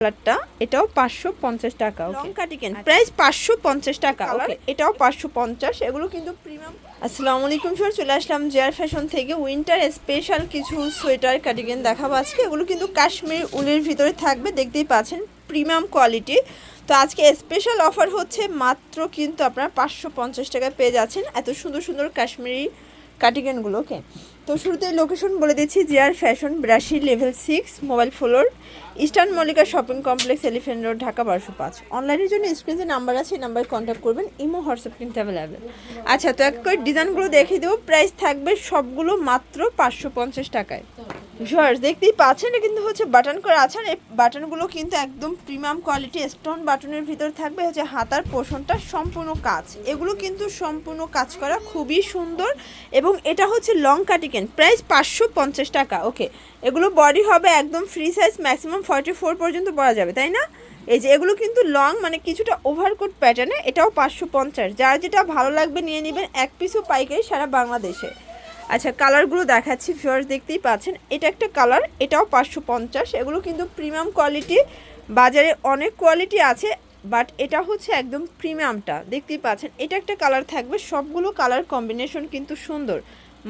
কালারটা এটাও 550 টাকা। লং কার্ডিগান প্রাইস 550 টাকা। ওকে, এটাও 550। এগুলো কিন্তু প্রিমিয়াম। আসসালামু আলাইকুম স্যার, চলে আসলাম জেআর ফ্যাশন থেকে উইন্টার স্পেশাল কিছু সোয়েটার কার্ডিগান দেখাবো আজকে। এগুলো কিন্তু কাশ্মীর উলের ভিতরে থাকবে, দেখতেই পাচ্ছেন প্রিমিয়াম কোয়ালিটি। তো আজকে স্পেশাল অফার হচ্ছে, মাত্র কিন্তু আপনারা 550 টাকায় পেয়ে যাচ্ছেন এত সুন্দর সুন্দর কাশ্মীরি কার্ডিগানগুলোকে। তো শুরুতে লোকেশন বলে দিচ্ছি, JR fashion 82 level 6 mobile floor, eastern Mallika shopping complex, elephant road, Dhaka 1205। অনলাইনের জন্য স্ক্রিনে নাম্বার আছে, নাম্বারে কন্ট্যাক্ট করবেন। ইমো হোয়াটসঅ্যাপ কিন্তু অ্যাভেলেবেল। আচ্ছা, তো এক করে ডিজাইনগুলো দেখিয়ে দেবো। প্রাইস থাকবে সবগুলো মাত্র 550 টাকায়। ভিউয়ার্স দেখতেই পাচ্ছেন, এটা কিন্তু হচ্ছে বাটন করা আছে। আর এই বাটনগুলো কিন্তু একদম প্রিমিয়াম কোয়ালিটি স্টোন বাটনের ভিতর থাকবে। হচ্ছে হাতার পোর্শনটা সম্পূর্ণ কাজ, এগুলো কিন্তু সম্পূর্ণ কাজ করা, খুবই সুন্দর। এবং এটা হচ্ছে লং কার্ডিগান, প্রাইস 550 টাকা। ওকে, এগুলো বডি হবে একদম ফ্রি সাইজ, ম্যাক্সিমাম 44 পর্যন্ত পরা যাবে, তাই না? এই যে এগুলো কিন্তু লং, মানে কিছুটা ওভারকোট প্যাটার্নে, এটাও 550। যার যেটা ভালো লাগবে নিয়ে নেবেন, এক পিসও পাইকারি সারা বাংলাদেশে। আচ্ছা, কালারগুলো দেখাচ্ছি ভিউয়ার্স, দেখতেই পাচ্ছেন। এটা একটা কালার, এটাও 550। এগুলো কিন্তু প্রিমিয়াম কোয়ালিটি, বাজারে অনেক কোয়ালিটি আছে, বাট এটা হচ্ছে একদম প্রিমিয়ামটা, দেখতেই পাচ্ছেন। এটা একটা কালার থাকবে, সবগুলো কালার কম্বিনেশন কিন্তু সুন্দর,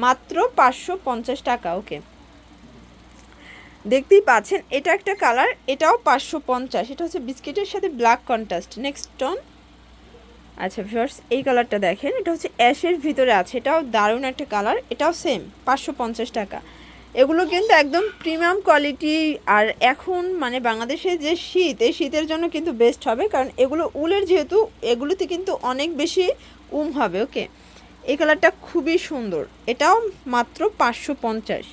মাত্র 550 টাকা। ওকে, দেখতেই পাচ্ছেন। এটা একটা কালার, এটাও 550। এটা হচ্ছে বিস্কিটের সাথে ব্ল্যাক কন্ট্রাস্ট। Next tone. আচ্ছা ভিউয়ার্স, এই কালারটা দেখেন, এটা হচ্ছে অ্যাশের ভিতরে আছে, এটাও দারুণ একটা কালার, এটাও সেম 550 টাকা। এগুলো কিন্তু একদম প্রিমিয়াম কোয়ালিটি। আর এখন মানে বাংলাদেশে যে শীত, এই শীতের জন্য কিন্তু বেস্ট হবে, কারণ এগুলো উলের যেহেতু, এগুলোতে কিন্তু অনেক বেশি হবে। ওকে, এই কালারটা খুবই সুন্দর, এটাও মাত্র 550।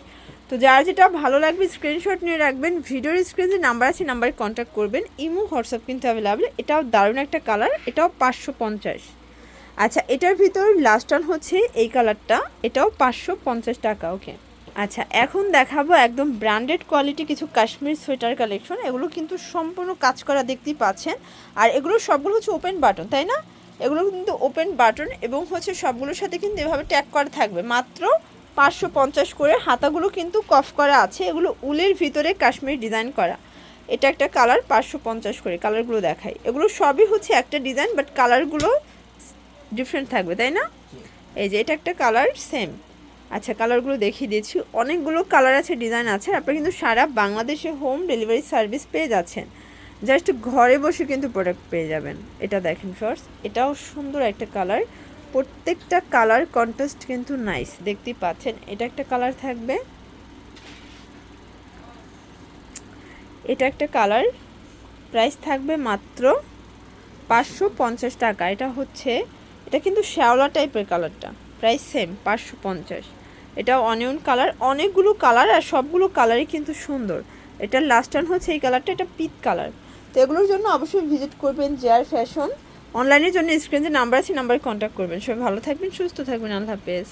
তো যার যেটা ভালো লাগবে স্ক্রিনশট নিয়ে রাখবেন, ভিডিওর স্ক্রিনে যে নাম্বার আছে, নাম্বারে কন্ট্যাক্ট করবেন। ইমো হোয়াটসঅ্যাপ কিন্তু অ্যাভেলেবেল। এটাও দারুণ একটা কালার, এটাও 550। আচ্ছা, এটার ভিতর লাস্ট অন হচ্ছে এই কালারটা, এটাও 550 টাকা। ওকে, আচ্ছা এখন দেখাবো একদম ব্র্যান্ডেড কোয়ালিটি কিছু কাশ্মীর সোয়েটার কালেকশন। এগুলো কিন্তু সম্পূর্ণ কাজ করা, দেখতেই পাচ্ছেন। আর এগুলো সবগুলো হচ্ছে ওপেন বাটন, তাই না? এগুলো কিন্তু ওপেন বাটন, এবং হচ্ছে সবগুলোর সাথে কিন্তু এভাবে ট্যাগ করা থাকবে। মাত্র 550 করে। হাতাগুলো কিন্তু কফ করা আছে, এগুলো উলের ভিতরে কাশ্মীর ডিজাইন করা। এটা একটা কালার, 550 করে। কালারগুলো দেখাই, এগুলো সবই হচ্ছে একটা ডিজাইন, বাট কালারগুলো ডিফারেন্ট থাকবে, তাই না? এই যে এটা একটা কালার, সেম। আচ্ছা, কালারগুলো দেখিয়ে দিয়েছি, অনেকগুলো কালার আছে, ডিজাইন আছে। আপনারা কিন্তু সারা বাংলাদেশে হোম ডেলিভারি সার্ভিস পেয়ে যাচ্ছেন, জাস্ট ঘরে বসে কিন্তু প্রোডাক্ট পেয়ে যাবেন। এটা দেখেন ফার্স্ট, এটাও সুন্দর একটা কালার, প্রত্যেকটা কালার কন্ট্রাস্ট কিন্তু নাইস, দেখতেই পাচ্ছেন। এটা একটা কালার থাকবে, এটা একটা কালার, প্রাইস থাকবে মাত্র 550 টাকা। এটা হচ্ছে, এটা কিন্তু শ্যাওলা টাইপের কালারটা, প্রাইস সেম 550। এটা অনিয়ন কালার, অনেকগুলো কালার, আর সবগুলো কালারই কিন্তু সুন্দর। এটার লাস্ট টান হচ্ছে এই কালারটা, এটা পিচ কালার। তো এগুলোর জন্য অবশ্যই ভিজিট করবেন জেআর ফ্যাশন। অনলাইনের জন্য স্ক্রিনে নাম্বার আছে, নাম্বারে কন্ট্যাক্ট করবেন। সবাই ভালো থাকবেন, সুস্থ থাকবেন, আল্লাহ হাফেজ।